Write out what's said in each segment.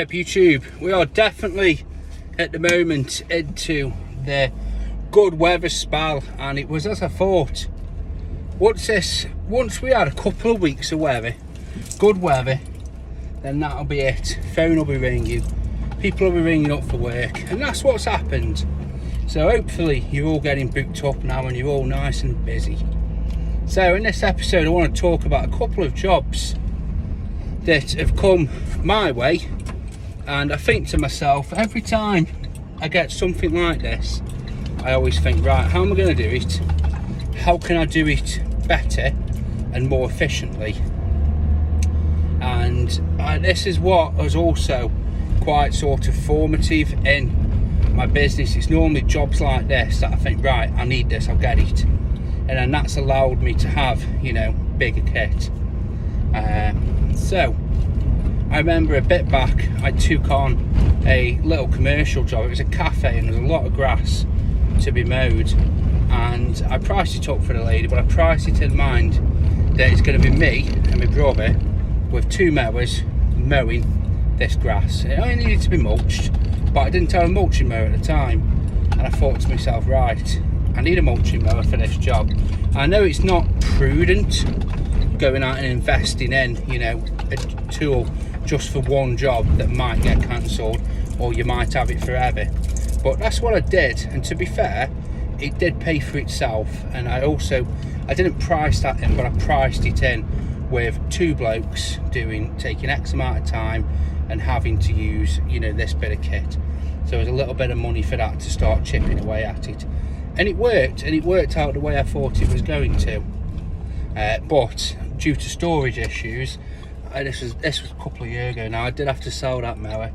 YouTube. We are definitely at the moment into the good weather spell, and it was as I thought. Once we had a couple of weeks of weather, good weather, then that'll be it. Phone will be ringing, people will be ringing up for work, and that's what's happened. So hopefully you're all getting booked up now and you're all nice and busy. So in this episode I want to talk about a couple of jobs that have come my way, and I think to myself, every time I get something like this, I always think, right, how am I going to do it? How can I do it better and more efficiently? And this is what was also quite sort of formative in my business. It's normally jobs like this that I think, right, I need this, I'll get it. And then that's allowed me to have, bigger kit. So I remember a bit back I took on a little commercial job. It was a cafe and there was a lot of grass to be mowed, and I priced it up for the lady, but I priced it in mind that it's going to be me and my brother with two mowers mowing this grass. It only needed to be mulched, but I didn't have a mulching mower at the time, and I thought to myself, right, I need a mulching mower for this job. I know it's not prudent going out and investing in, a tool just for one job that might get cancelled, or you might have it forever. But that's what I did, and to be fair, it did pay for itself. And I didn't price that in, but I priced it in with two blokes taking X amount of time and having to use, this bit of kit. So there was a little bit of money for that to start chipping away at it. And it worked out the way I thought it was going to. But due to storage issues, this was a couple of years ago now, I did have to sell that mower.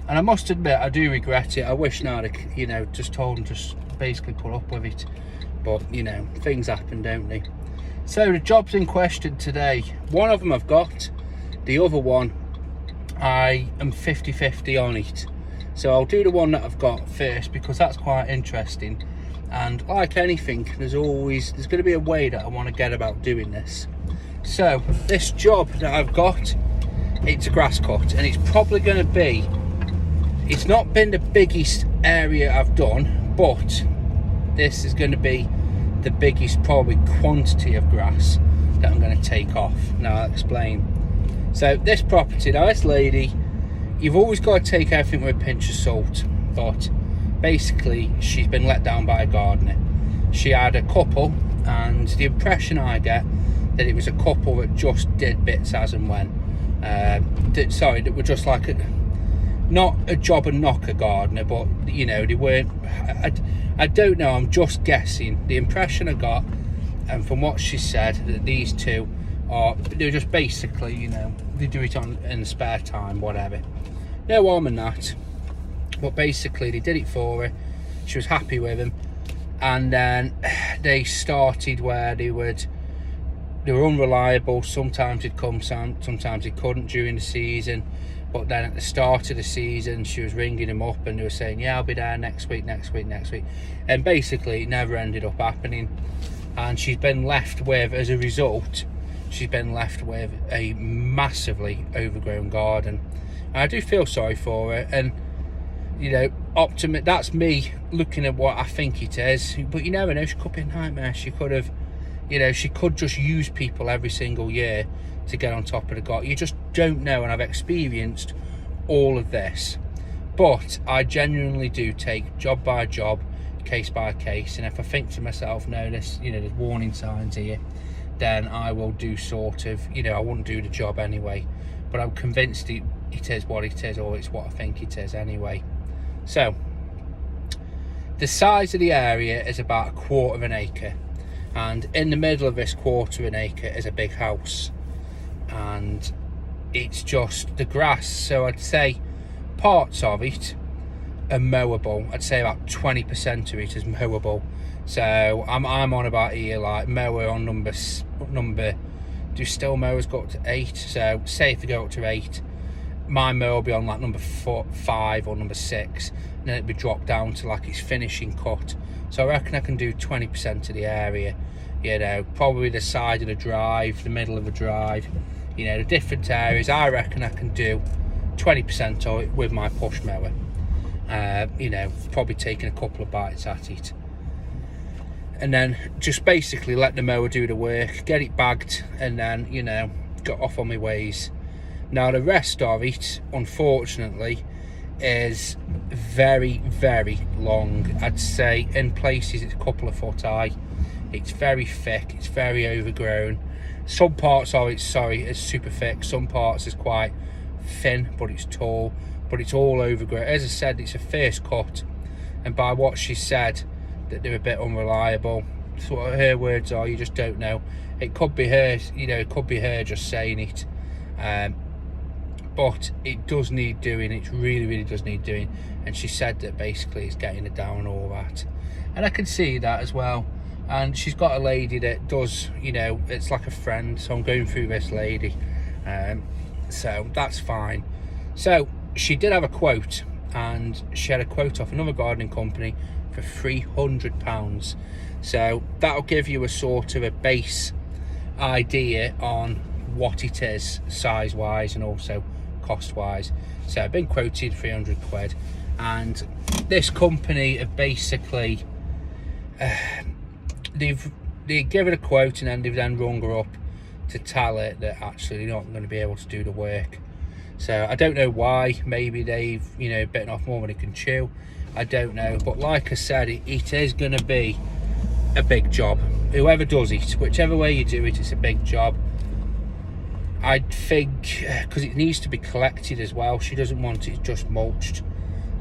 And I must admit, I do regret it. I wish now I'd, just told them to basically put up with it. But, things happen, don't they? So the jobs in question today, one of them I've got, the other one I am 50-50 on it. So I'll do the one that I've got first, because that's quite interesting. And like anything, there's going to be a way that I want to get about doing this. So this job that I've got, it's a grass cut, and it's probably going to be, it's not been the biggest area I've done, but this is going to be the biggest probably quantity of grass that I'm going to take off. Now I'll explain. So this property, now this lady, you've always got to take everything with a pinch of salt, but basically she's been let down by a gardener. She had a couple, and the impression I get that it was a couple that just did bits as and when. That were just like not a job and knocker gardener, but they weren't. I don't know, I'm just guessing. The impression I got, and from what she said, that these two they're just basically, they do it in the spare time, whatever. No harm in that. But basically they did it for her, she was happy with them, and then they started where they were unreliable. Sometimes they'd come, sometimes they couldn't during the season. But then at the start of the season, she was ringing them up and they were saying, yeah, I'll be there next week. And basically it never ended up happening. And she's been left with, as a result, a massively overgrown garden. And I do feel sorry for her. And, that's me looking at what I think it is. But you never know, she could be a nightmare. She could have, she could just use people every single year to get on top of the garden. You just don't know, and I've experienced all of this. But I genuinely do take job by job, case by case, and if I think to myself, no, there's warning signs here, then I will do sort of, I wouldn't do the job anyway. But I'm convinced it is what it is, or it's what I think it is anyway. So the size of the area is about 1/4 of an acre, and in the middle of this 1/4 of an acre is a big house. And it's just the grass, so I'd say parts of it are mowable. I'd say about 20% of it is mowable. So I'm on about here, like mower on number, do still mowers go up to 8? So say if they go up to 8, my mower will be on like number 5 or number 6, and then it'd be dropped down to like its finishing cut. So I reckon I can do 20% of the area, probably the side of the drive, the middle of the drive, the different areas. I reckon I can do 20% of it with my push mower. You know, probably taking a couple of bites at it, and then just basically let the mower do the work, get it bagged, and then, you know, got off on my ways. Now the rest of it, unfortunately, is very, very long. I'd say in places it's a couple of foot high. It's very thick, it's very overgrown. Some parts of it, it's super thick. Some parts is quite thin, but it's tall, but it's all overgrown. As I said, it's a first cut, and by what she said, that they're a bit unreliable. So what her words are, you just don't know. It could be her, you know, it could be her just saying it, but it does need doing. It really, really does need doing. And she said that basically it's getting it down and all that, and I can see that as well. And she's got a lady that does, you know, it's like a friend, so I'm going through this lady, so that's fine. So she did have a quote, and she had a quote off another gardening company for £300. So that'll give you a sort of a base idea on what it is size wise and also cost wise. So I've been quoted 300 quid, and this company have basically they've given a quote, and then they've then rung her up to tell it that actually they're not going to be able to do the work. So I don't know why. Maybe they've, you know, bitten off more than they can chew. I don't know, but like I said, it is going to be a big job. Whoever does it, whichever way you do it, it's a big job. I think because it needs to be collected as well. She doesn't want it just mulched.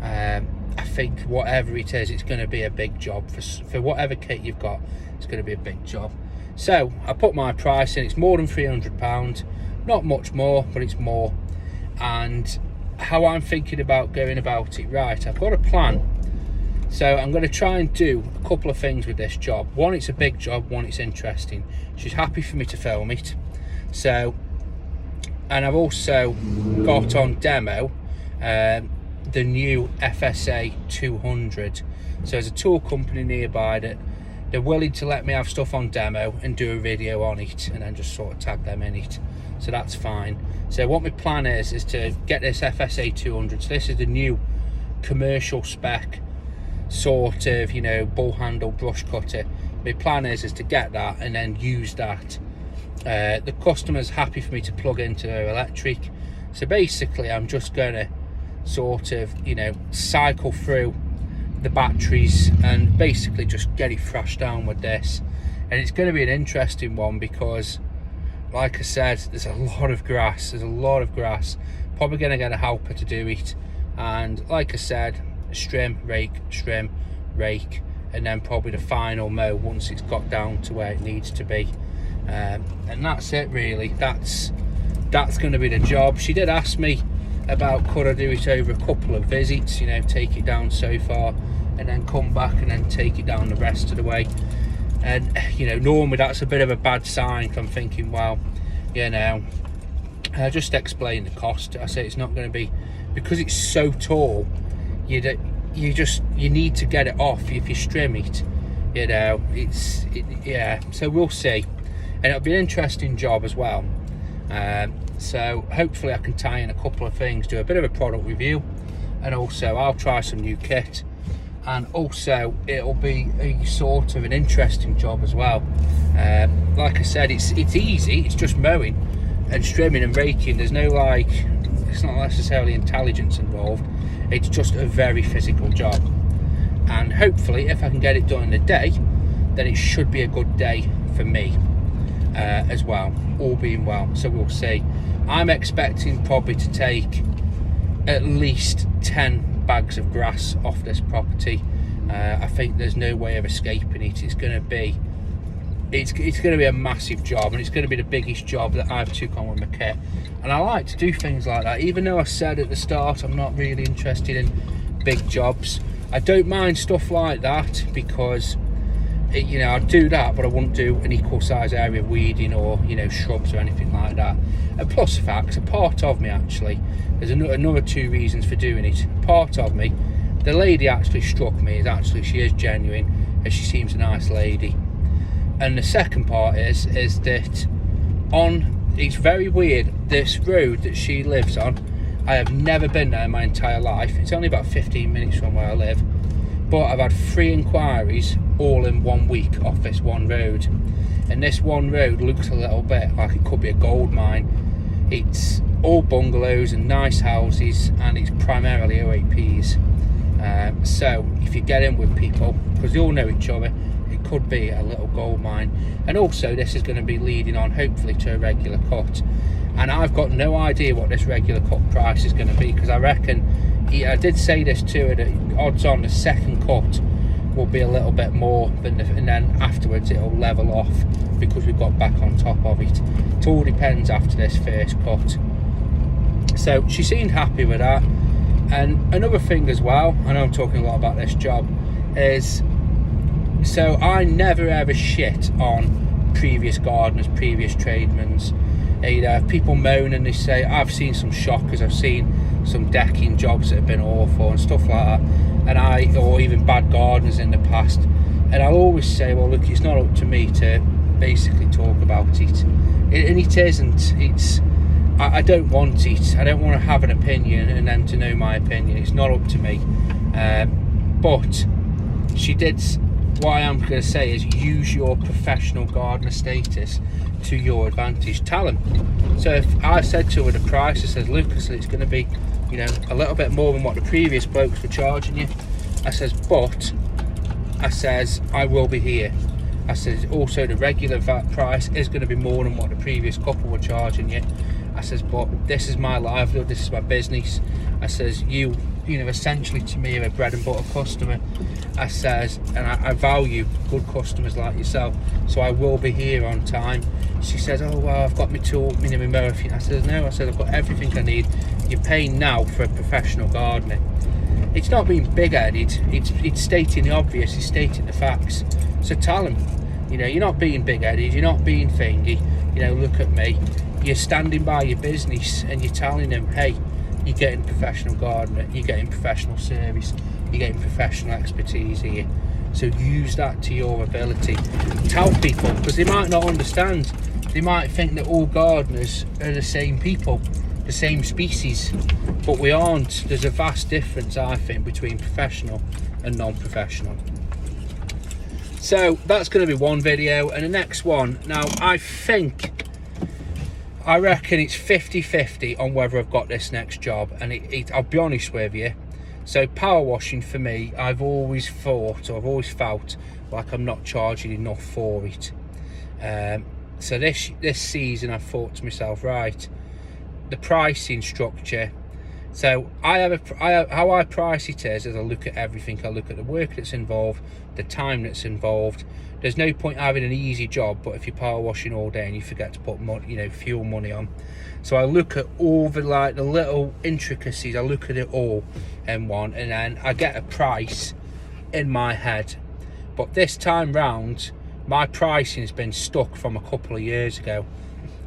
I think whatever it is, it's going to be a big job for whatever kit you've got. It's going to be a big job. So I put my price in. It's more than £300, not much more, but it's more. And how I'm thinking about going about it, right, I've got a plan. So I'm going to try and do a couple of things with this job. One, it's a big job. One, it's interesting. She's happy for me to film it. So, and I've also got on demo the new FSA 200. So there's a tool company nearby that they're willing to let me have stuff on demo and do a video on it, and then just sort of tag them in it. So that's fine. So what my plan is to get this FSA 200. So this is the new commercial spec sort of, you know, bull handle brush cutter. My plan is to get that and then use that. The customer's happy for me to plug into their electric. So basically I'm just gonna sort of, you know, cycle through the batteries and basically just get it thrashed down with this. And it's going to be an interesting one because, like I said, there's a lot of grass. Probably going to get a helper to do it. And like I said, trim, rake, and then probably the final mow once it's got down to where it needs to be. And that's it really. That's going to be the job. She did ask me about could I do it over a couple of visits, you know, take it down so far and then come back and then take it down the rest of the way. And you know, normally that's a bit of a bad sign. I'm thinking, well, you know, I just explain the cost. I say it's not going to be, because it's so tall, you need to get it off if you trim it, you know. Yeah, so we'll see, and it'll be an interesting job as well. So hopefully I can tie in a couple of things, do a bit of a product review, and also I'll try some new kit, and also it'll be a sort of an interesting job as well. Like I said, it's easy. It's just mowing and trimming and raking. There's no, like, it's not necessarily intelligence involved. It's just a very physical job, and hopefully if I can get it done in a day, then it should be a good day for me as well, all being well. So we'll see. I'm expecting probably to take at least 10 bags of grass off this property. I think there's no way of escaping it. It's going to be a massive job, and it's going to be the biggest job that I've took on with my kit. And I like to do things like that, even though I said at the start I'm not really interested in big jobs. I don't mind stuff like that because you know, I'd do that, but I wouldn't do an equal size area of weeding or, you know, shrubs or anything like that. And plus the fact, a part of me actually, there's another two reasons for doing it. Part of me, the lady actually struck me as actually she is genuine, and she seems a nice lady. And the second part is that it's very weird, this road that she lives on, I have never been there in my entire life. It's only about 15 minutes from where I live, but I've had 3 inquiries all in 1 week off this one road. And this one road looks a little bit like it could be a gold mine. It's all bungalows and nice houses, and it's primarily OAPs. So if you get in with people, because they all know each other, it could be a little gold mine. And also this is going to be leading on hopefully to a regular cut, and I've got no idea what this regular cut price is going to be, because I reckon, I did say this to her, that odds on the second cut will be a little bit more than and then afterwards it'll level off because we've got back on top of it. It all depends after this first cut. So she seemed happy with that. And another thing as well, I know I'm talking a lot about this job, is so I never ever shit on previous gardeners, previous tradesmen's. People moan and they say, I've seen some shockers, I've seen some decking jobs that have been awful and stuff like that, or even bad gardeners in the past, and I'll always say, well look, it's not up to me to basically talk about it, and it isn't. I don't want it. I don't want to have an opinion and then to know my opinion. It's not up to me. But she did. What I am going to say is use your professional gardener status to your advantage. Tell them. So if I said to her the price, I said, Lucas, it's going to be, a little bit more than what the previous blokes were charging you. I says, but I says I will be here. I says also the regular VAT price is going to be more than what the previous couple were charging you. I says, but this is my livelihood, this is my business. I says, you essentially to me are a bread and butter customer. I says, and I value good customers like yourself, so I will be here on time. She says, oh well, I've got my tool, my mower. I says, no, I said, I've got everything I need. You're paying now for a professional gardener. It's not being big-headed, it's stating the obvious, it's stating the facts. So tell them, you're not being big-headed, you're not being thingy. Look at me. You're standing by your business and you're telling them, hey, you're getting professional gardener, you're getting professional service, you're getting professional expertise here. So use that to your ability. Tell people, because they might not understand. They might think that all gardeners are the same people, the same species, but we aren't. There's a vast difference, I think, between professional and non-professional. So that's going to be one video, and the next one, now I reckon it's 50-50 on whether I've got this next job, and I'll be honest with you. So power washing for me, I've always felt like I'm not charging enough for it. So this season I thought to myself, right, the pricing structure. So how I price it is I look at everything. I look at the work that's involved, the time that's involved. There's no point having an easy job, but if you're power washing all day and you forget to put money, fuel money on. So I look at all the little intricacies. I look at it all in one, and then I get a price in my head. But this time round, my pricing has been stuck from a couple of years ago,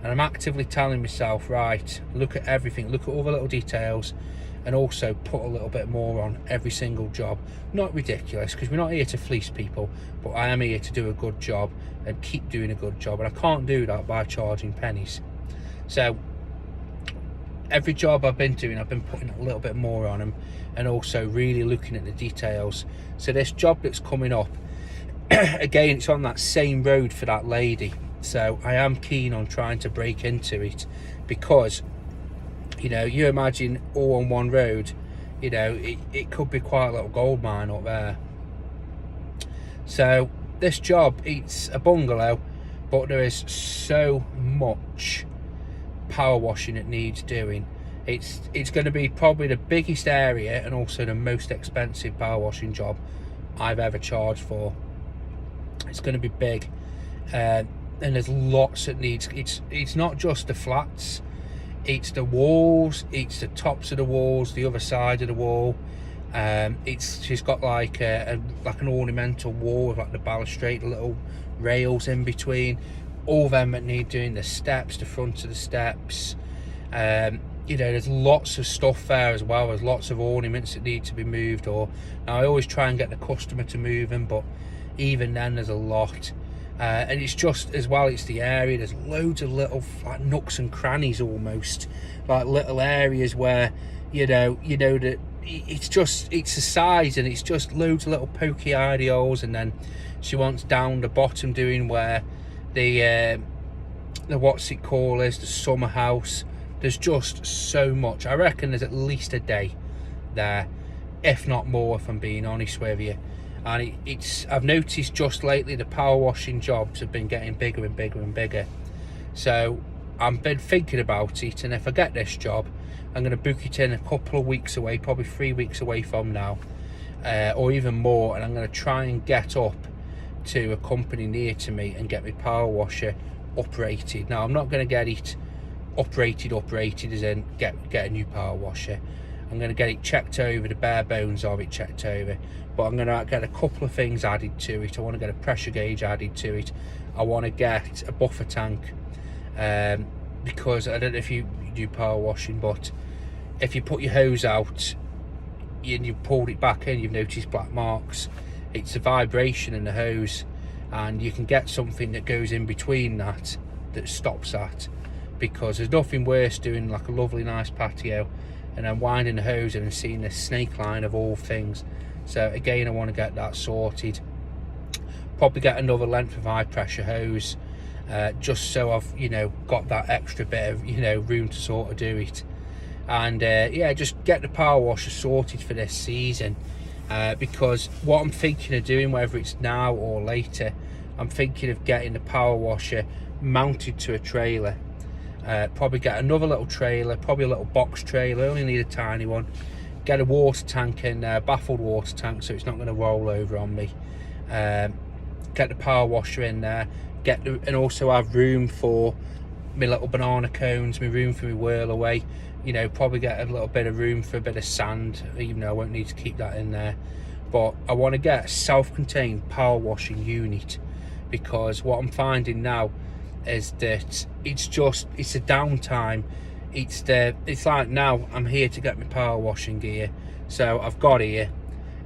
and I'm actively telling myself, right, look at everything, look at all the little details, and also put a little bit more on every single job. Not ridiculous, because we're not here to fleece people, but I am here to do a good job and keep doing a good job, and I can't do that by charging pennies. So every job I've been doing, I've been putting a little bit more on them, and also really looking at the details. So this job that's coming up, again, it's on that same road for that lady. So I am keen on trying to break into it, because you imagine all on one road, it could be quite a little gold mine up there. So this job, it's a bungalow, but there is so much power washing that needs doing. It's going to be probably the biggest area and also the most expensive power washing job I've ever charged for. It's going to be big, and there's lots that needs. It's not just the flats, it's the walls, it's the tops of the walls, the other side of the wall. She's got like an ornamental wall with like the balustrade, the little rails in between. All them that need doing, the steps, the front of the steps. There's lots of stuff there as well. There's lots of ornaments that need to be moved. Now I always try and get the customer to move them, but even then there's a lot. And it's just, as well, it's the area, there's loads of little like nooks and crannies, almost like little areas where you know that it's the size, and it's just loads of little pokey holes. And then she wants down the bottom doing where the what's it called is the summer house. There's just so much. I reckon there's at least a day there, if not more, if I'm being honest with you. And I've noticed just lately the power washing jobs have been getting bigger and bigger and bigger. So I've been thinking about it, and if I get this job, I'm going to book it in a couple of weeks away, probably 3 weeks away from now, or even more. And I'm going to try and get up to a company near to me and get my power washer operated. Now I'm not going to get it operated as in get a new power washer. I'm going to get it checked over, the bare bones of it checked over, but I'm going to get a couple of things added to it. I want to get a pressure gauge added to it. I want to get a buffer tank, because I don't know if you do power washing, but if you put your hose out and you've pulled it back in, you've noticed black marks. It's a vibration in the hose, and you can get something that goes in between that stops that, because there's nothing worse doing like a lovely nice patio and then winding the hose in and seeing the snake line of all things. So again, I want to get that sorted. Probably get another length of high pressure hose, just so I've got that extra bit of room to sort of do it. And yeah, just get the power washer sorted for this season, because what I'm thinking of doing, whether it's now or later, I'm thinking of getting the power washer mounted to a trailer. Probably get another little trailer, probably a little box trailer, only need a tiny one. Get a water tank in there, baffled water tank, so it's not going to roll over on me. Get the power washer in there, and also have room for my little banana cones, my room for my whirl away. Probably get a little bit of room for a bit of sand, even though I won't need to keep that in there. But I want to get a self-contained power washing unit, because what I'm finding now is that it's a downtime. It's like, now I'm here to get my power washing gear, so I've got here.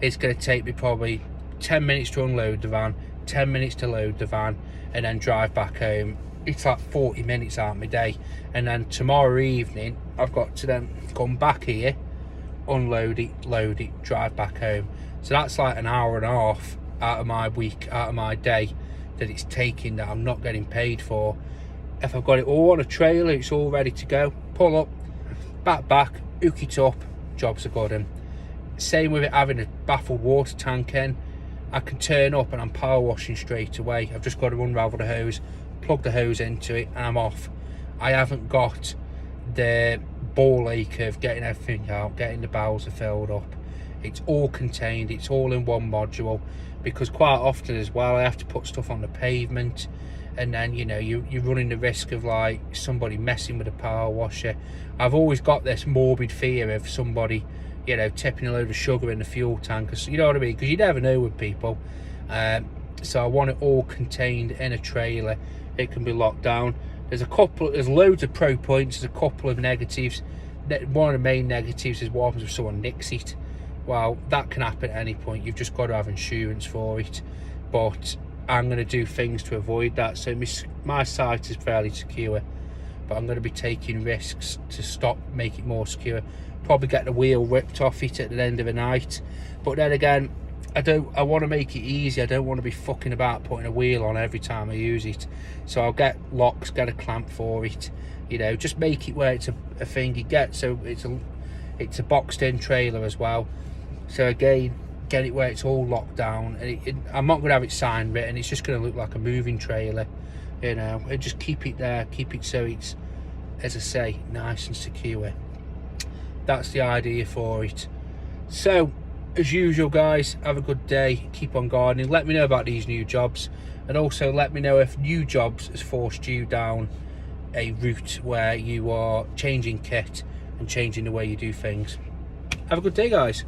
It's going to take me probably 10 minutes to unload the van, 10 minutes to load the van, and then drive back home. It's like 40 minutes out of my day. And then tomorrow evening I've got to then come back here, unload it, load it, drive back home. So that's like an hour and a half out of my week, out of my day, that it's taking, that I'm not getting paid for. If I've got it all on a trailer, it's all ready to go, pull up, back, hook it up, jobs are good. And same with it having a baffled water tank in, I can turn up and I'm power washing straight away. I've just got to unravel the hose, plug the hose into it, and I'm off. I haven't got the ball ache of getting everything out, getting the bowser filled up. It's all contained, it's all in one module, because quite often as well I have to put stuff on the pavement, and then you're running the risk of like somebody messing with the power washer. I've always got this morbid fear of somebody tipping a load of sugar in the fuel tank, you know what I mean, because you never know with people. So I want it all contained in a trailer. It can be locked down. There's loads of pro points, there's a couple of negatives. One of the main negatives is what happens if someone nicks it. Well, that can happen at any point. You've just got to have insurance for it. But I'm going to do things to avoid that. So my site is fairly secure, but I'm going to be taking risks to make it more secure. Probably get the wheel ripped off it at the end of the night. But then again, I want to make it easy. I don't want to be fucking about putting a wheel on every time I use it. So I'll get locks, get a clamp for it. Just make it where it's a thing you get. So it's a boxed in trailer as well. So again, get it where it's all locked down. And I'm not going to have it sign written. It's just going to look like a moving trailer. And just keep it there. Keep it so it's, as I say, nice and secure. That's the idea for it. So as usual, guys, have a good day, keep on gardening. Let me know about these new jobs, and also let me know if new jobs has forced you down a route where you are changing kit and changing the way you do things. Have a good day, guys.